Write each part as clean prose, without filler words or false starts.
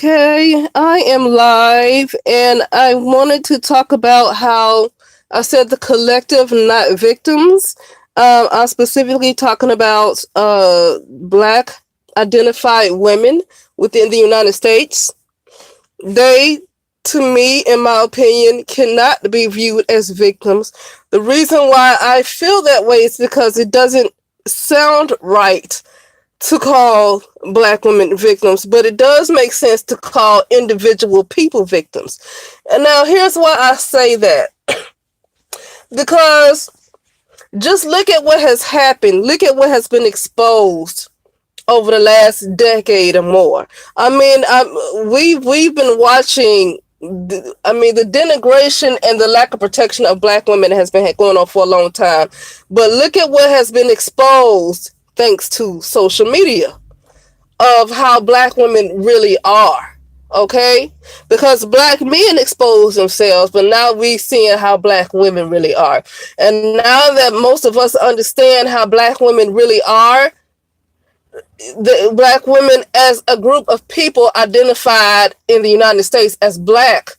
Okay, I am live and I wanted to talk about how I said the collective, not victims. I'm specifically talking about black identified women within the United States. They, to me, in my opinion, cannot be viewed as victims. The reason why I feel that way is because it doesn't sound right to call black women victims, but it does make sense to call individual people victims. And now here's why I say that. Because just look at what has happened. Look at what has been exposed over the last decade or more. We've been watching. The denigration and the lack of protection of black women has been going on for a long time. But look at what has been exposed thanks to social media of how black women really are. Okay? Because black men expose themselves, but now we seeing how black women really are. And now that most of us understand how black women really are, the black women as a group of people identified in the United States as black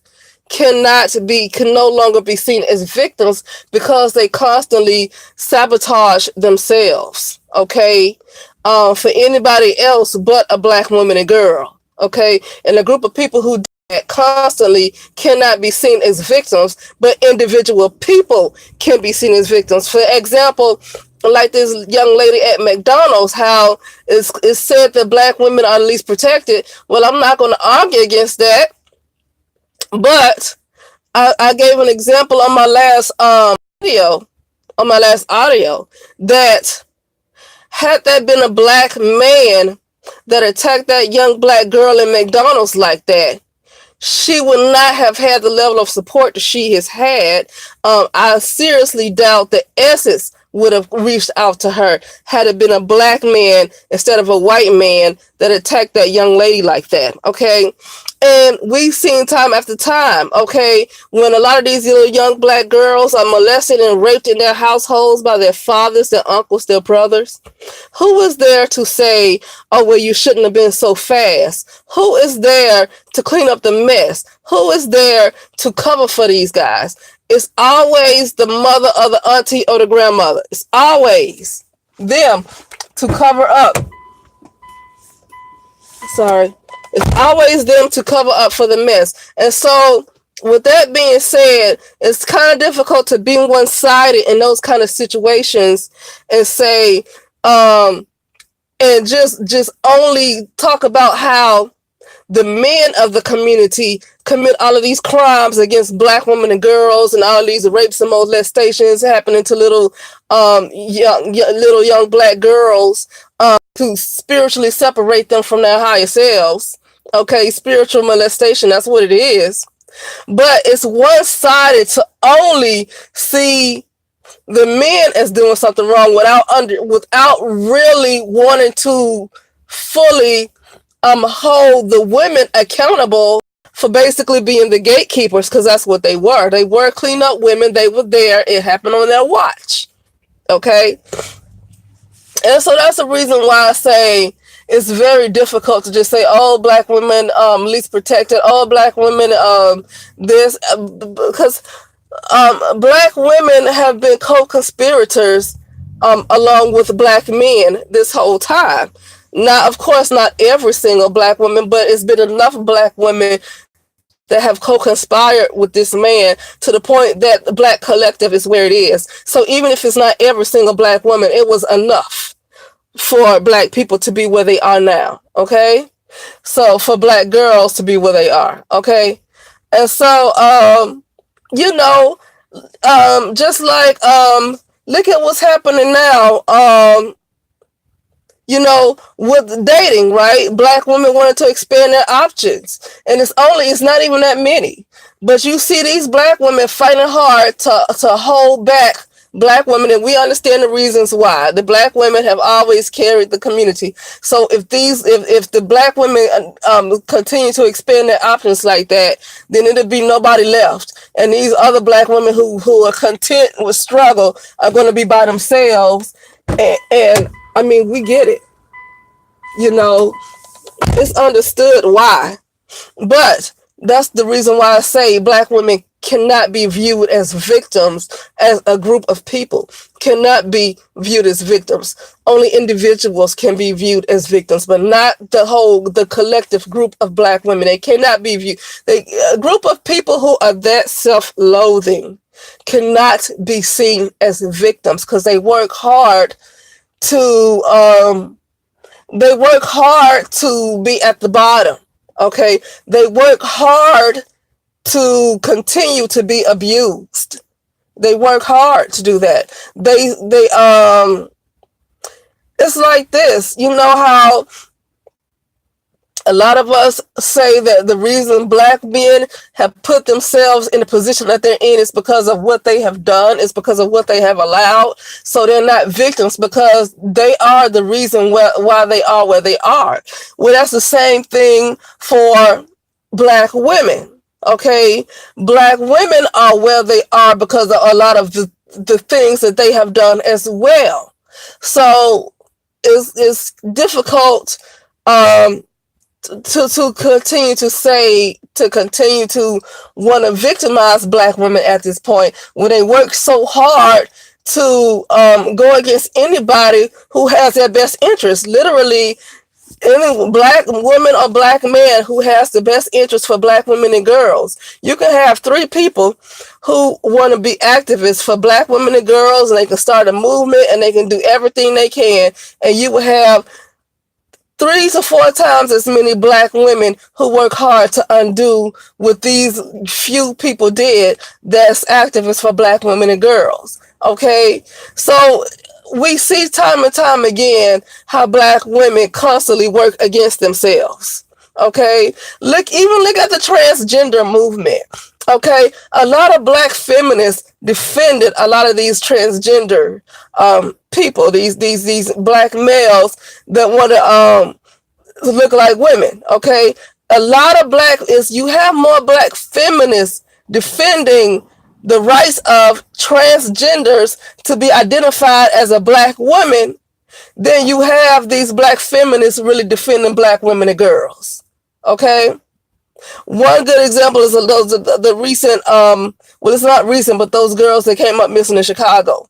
can no longer be seen as victims because they constantly sabotage themselves. Okay, for anybody else but a black woman and girl. Okay, and a group of people who do that constantly cannot be seen as victims, but individual people can be seen as victims. For example, like this young lady at McDonald's, how it's said that black women are least protected. Well, I'm not going to argue against that, but I gave an example on my last video, on my last audio, that had that been a black man that attacked that young black girl in McDonald's like that, she would not have had the level of support that she has had. I seriously doubt that Essex would have reached out to her had it been a black man instead of a white man that attacked that young lady like that. Okay. And we've seen time after time, okay, when a lot of these little young black girls are molested and raped in their households by their fathers, their uncles, their brothers. Who is there to say, oh, well, you shouldn't have been so fast? Who is there to clean up the mess? Who is there to cover for these guys? It's always the mother or the auntie or the grandmother. It's always them to cover up. Sorry. It's always them to cover up for the mess. And so, with that being said, it's kind of difficult to be one-sided in those kind of situations and say, and just only talk about how the men of the community commit all of these crimes against black women and girls, and all of these rapes and molestations happening to little young black girls, to spiritually separate them from their higher selves. Okay, spiritual molestation, that's what it is. But it's one-sided to only see the men as doing something wrong without really wanting to fully hold the women accountable for basically being the gatekeepers, because that's what they were. They were clean up women. They were there. It happened on their watch. Okay? And so that's the reason why I say it's very difficult to just say, oh, black women least protected, oh, black women this, because black women have been co-conspirators along with black men this whole time. Now, of course, not every single black woman, but it's been enough black women that have co-conspired with this man to the point that the black collective is where it is. So even if it's not every single black woman, it was enough for black people to be where they are now. Okay? So for black girls to be where they are. Okay? And so, just like, look at what's happening now. With dating, right? Black women wanted to expand their options. And it's not even that many. But you see these black women fighting hard to hold back black women, and we understand the reasons why. The black women have always carried the community. So if the black women continue to expand their options like that, then it'll be nobody left. And these other black women who are content with struggle are going to be by themselves. And we get it. It's understood why. But that's the reason why I say black women cannot be viewed as victims, as a group of people cannot be viewed as victims. Only individuals can be viewed as victims, but not the collective group of black women. They cannot be viewed. A group of people who are that self-loathing cannot be seen as victims because they work hard to be at the bottom. Okay, they work hard to continue to be abused. They work hard to do that. It's like this. You know how a lot of us say that the reason black men have put themselves in the position that they're in is because of what they have done, is because of what they have allowed. So they're not victims because they are the reason why they are where they are. Well, that's the same thing for black women. Okay, black women are where they are because of a lot of the things that they have done as well. So it's difficult to continue to want to victimize black women at this point when they work so hard to go against anybody who has their best interest. Literally, any black woman or black man who has the best interest for black women and girls. You can have 3 people who want to be activists for black women and girls, and they can start a movement and they can do everything they can, and you will have 3 to 4 times as many black women who work hard to undo what these few people did that's activists for black women and girls. Okay, so we see time and time again how black women constantly work against themselves. Okay, look at the transgender movement. Okay, a lot of black feminists defended a lot of these transgender people, these black males that want to look like women. Okay, a lot of you have more black feminists defending the rights of transgenders to be identified as a black woman than you have these black feminists really defending black women and girls. Okay, one good example is the recent well, it's not recent, but those girls that came up missing in Chicago.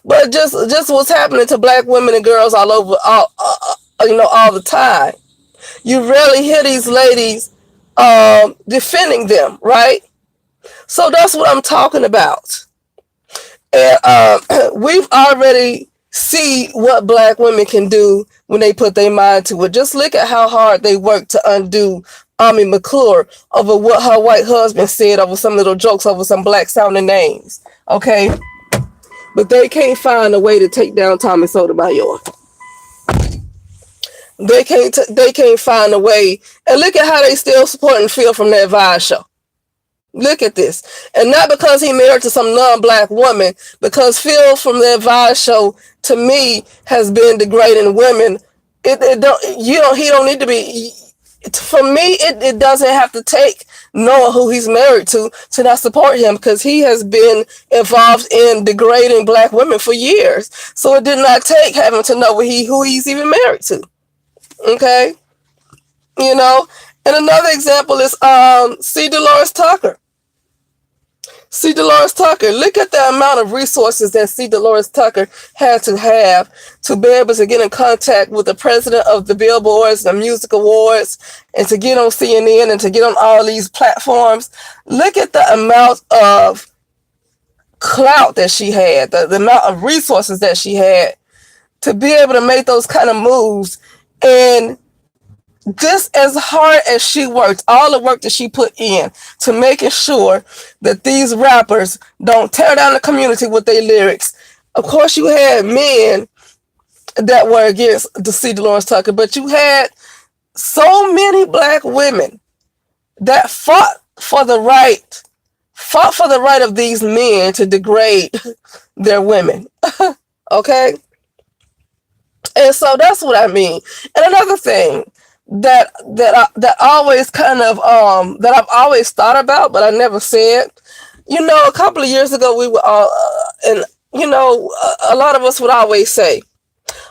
But just what's happening to black women and girls all over, all the time. You rarely hear these ladies defending them, right? So that's what I'm talking about. And we've already see what black women can do when they put their mind to it. Just look at how hard they work to undo Ami McClure over what her white husband said over some little jokes over some black sounding names. Okay? But they can't find a way to take down Tommy Sotomayor. They can't find a way. And look at how they still supporting Phil from that Vibe show. Look at this. And not because he married to some non-black woman, because Phil from the Advice show, to me, has been degrading women. He don't need to be, for me, it doesn't have to take knowing who he's married to not support him, because he has been involved in degrading black women for years. So it did not take having to know who he's even married to. Okay? You know? And another example is C. Dolores Tucker. C. Dolores Tucker, look at the amount of resources that C. Dolores Tucker had to have to be able to get in contact with the president of the Billboards, the Music Awards, and to get on CNN and to get on all these platforms. Look at the amount of clout that she had, the amount of resources that she had to be able to make those kind of moves. And just as hard as she worked, all the work that she put in to making sure that these rappers don't tear down the community with their lyrics. Of course, you had men that were against the C. Dolores Tucker, but you had so many black women that fought for the right of these men to degrade their women. Okay? And so that's what I mean. And another thing that always kind of that I've always thought about, but I never said. You know, a couple of years ago, we were all, and you know, a lot of us would always say,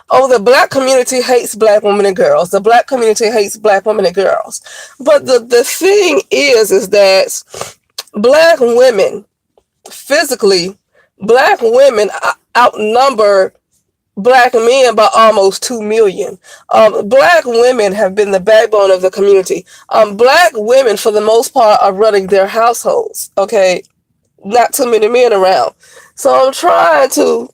Oh, the black community hates black women and girls. The black community hates black women and girls. But the thing is that black women, physically, black women outnumber black men by almost 2 million. Black women have been the backbone of the community. Black women, for the most part, are running their households. Okay, not too many men around. So I'm trying to,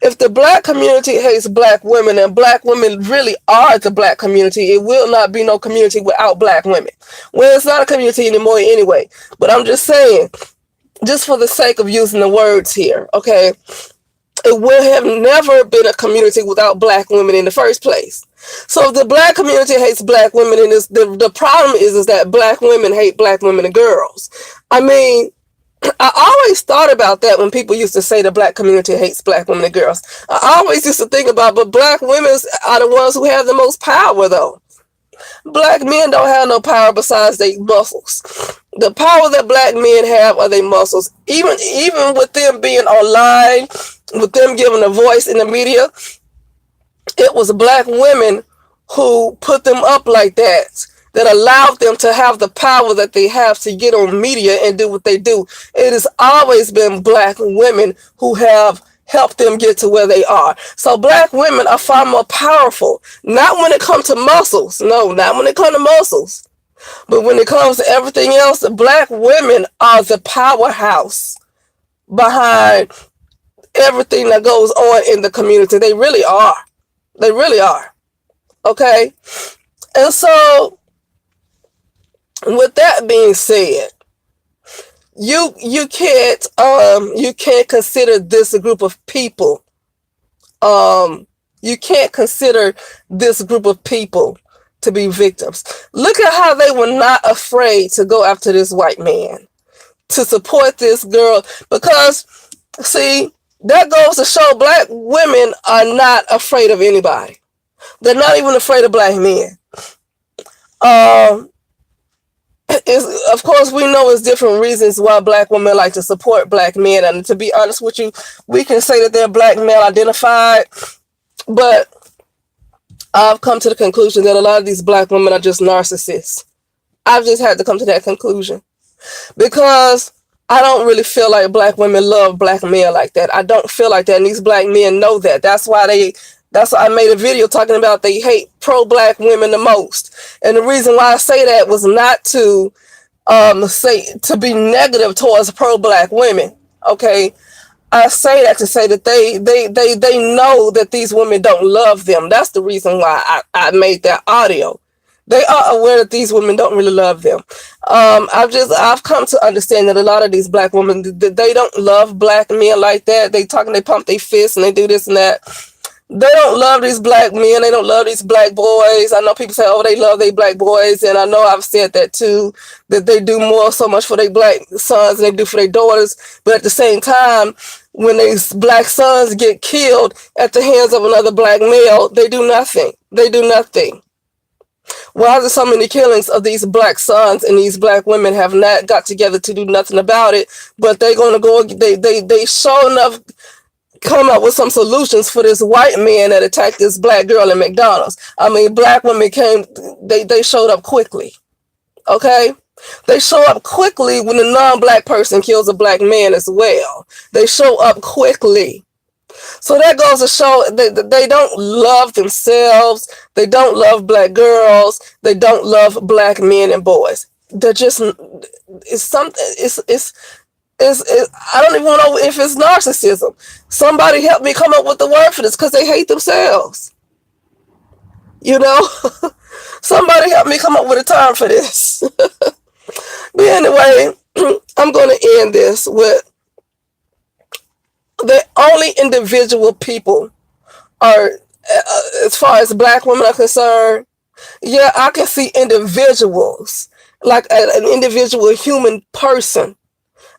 if the black community hates black women and black women really are the black community, it will not be no community without black women. Well, it's not a community anymore anyway. But I'm just saying, just for the sake of using the words here, okay, it would have never been a community without black women in the first place. So if the black community hates black women, and the problem is that black women hate black women and girls. I mean, I always thought about that when people used to say the black community hates black women and girls. I always used to think about, but black women are the ones who have the most power, though. Black men don't have no power besides their muscles. The power that black men have are their muscles. Even with them being online, with them giving a voice in the media, it was black women who put them up like that allowed them to have the power that they have to get on media and do what they do. It has always been black women who have helped them get to where they are. So black women are far more powerful. Not when it comes to muscles. No, not when it comes to muscles. But when it comes to everything else, black women are the powerhouse behind everything that goes on in the community. They really are. They really are. Okay? And so, with that being said, you can't consider this a group of people. You can't consider this group of people to be victims. Look at how they were not afraid to go after this white man, to support this girl, because see, that goes to show black women are not afraid of anybody. They're not even afraid of black men. Of course, we know it's different reasons why black women like to support black men. And to be honest with you, we can say that they're black male identified. But I've come to the conclusion that a lot of these black women are just narcissists. I've just had to come to that conclusion. Because I don't really feel like black women love black men like that. I don't feel like that. And these black men know that. That's why I made a video talking about they hate pro-black women the most. And the reason why I say that was not to to be negative towards pro-black women. Okay. I say that to say that they know that these women don't love them. That's the reason why I made that audio. They are aware that these women don't really love them. I've come to understand that a lot of these black women, they don't love black men like that. They pump their fists and they do this and that. They don't love these black men. They don't love these black boys. I know people say, oh, they love their black boys. And I know I've said that too, that they do more so much for their black sons than they do for their daughters. But at the same time, when these black sons get killed at the hands of another black male, they do nothing. They do nothing. Why are there so many killings of these black sons and these black women have not got together to do nothing about it? But they're going to go, they sure enough come up with some solutions for this white man that attacked this black girl in McDonald's. I mean, black women they showed up quickly. Okay? They show up quickly when a non-black person kills a black man as well. They show up quickly. So that goes to show that they don't love themselves. They don't love black girls. They don't love black men and boys. They're just, it's something, I don't even know if it's narcissism. Somebody help me come up with the word for this, because they hate themselves. You know? Somebody help me come up with a term for this. But anyway, I'm going to end this with the only individual people are, as far as black women are concerned, yeah, I can see individuals, like an individual human person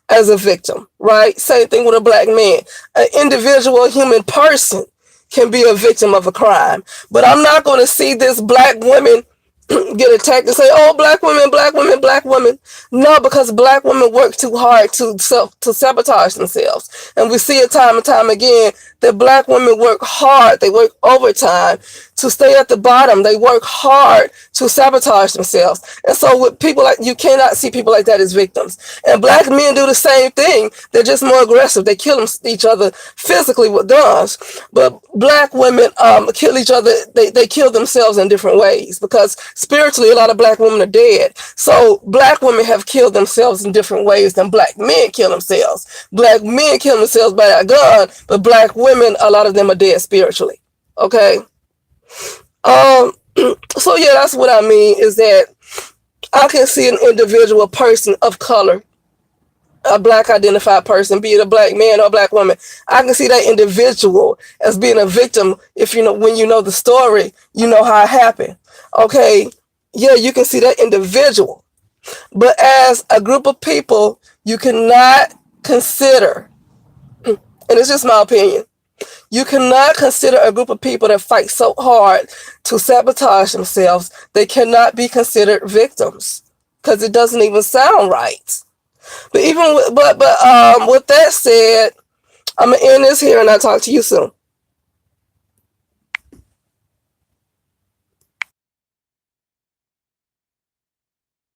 as a victim, right? Same thing with a black man. An individual human person can be a victim of a crime. But I'm not going to see this black woman get attacked and say, "Oh, black women, black women, black women." No, because black women work too hard to sabotage themselves, and we see it time and time again that black women work hard. They work overtime to stay at the bottom. They work hard to sabotage themselves, and so with people like you cannot see people like that as victims. And black men do the same thing. They're just more aggressive. They kill each other physically with guns, but black women kill each other. They kill themselves in different ways because spiritually, a lot of black women are dead. So black women have killed themselves in different ways than black men kill themselves. Black men kill themselves by a gun, but black women, a lot of them are dead spiritually. Okay. So yeah, that's what I mean is that I can see an individual person of color, a black identified person, be it a black man or a black woman. I can see that individual as being a victim. If you know, when you know the story, you know how it happened. Okay. Yeah, you can see that individual. But as a group of people, you cannot consider, and it's just my opinion, you cannot consider a group of people that fight so hard to sabotage themselves. They cannot be considered victims because it doesn't even sound right. But with that said, I'm gonna end this here and I'll talk to you soon.